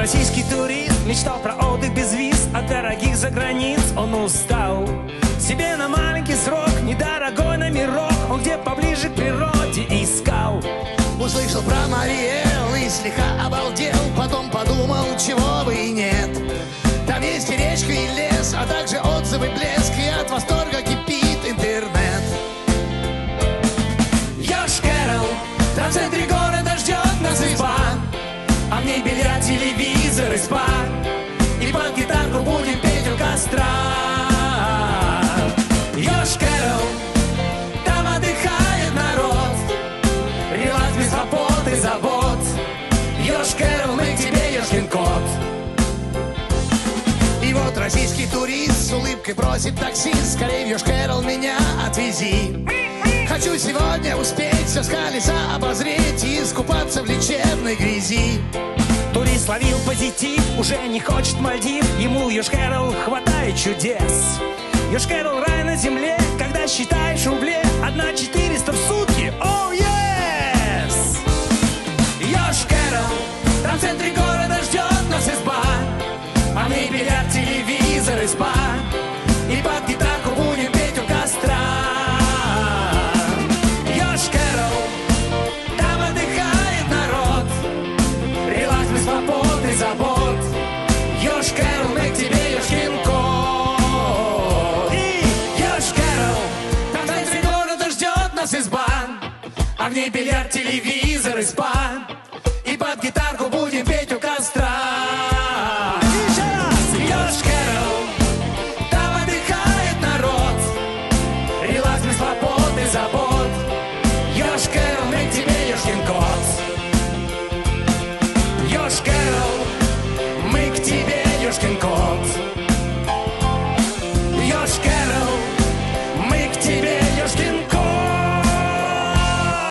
российский турист мечтал про отдых без виз. От дорогих заграниц он устал. Себе на маленький срок недорогой номерок он где поближе к природе искал. Услышал про Мариэл и слегка обалдел. Потом подумал, чего бы и нет. Там есть и речка, и лес, а также отзывы, блеск. И от восторга кипит интернет. Йошкар-Олл, там в центре города ждет нас изба, а в ней бильярд, телевизор и спа. И под гитарку будем петь у костра. Йошкар-Олл, там отдыхает народ, релакс без хлопот и забот. Йошкар-Олл, мы к тебе, ёшкин кот. И вот российский турист с улыбкой просит таксист: скорей в Йошкар-Олл меня отвези. Хочу сегодня успеть все с колеса обозреть и искупаться в лечебной грязи. Турист ловил позитив, уже не хочет Мальдив. Ему Йошкар-Олл хватает чудес. Йошкар-Олл рай на земле, когда считаешь рубле. 1,400 в сутки, оу, ес! Йошкар-Олл, там в центре города ждет нас изба, а в ней бильярд, телевизор и спа. И под гитарку будем петь у костра. Йошкар-Олл, там отдыхает народ, релакс без хлопот и забот. Йошкар-Олл, мы к тебе, ёшкин кот. И Йошкар-Олл, там в центре города ждет нас изба, а в ней бильярд, телевизор и спа. И под гитарку будем петь у костра. Йошкар-Олл, там отдыхает народ, релакс без хлопот и забот. Йошкар-Олл, мы к тебе, ёшкин кот. Йошкар-Олл.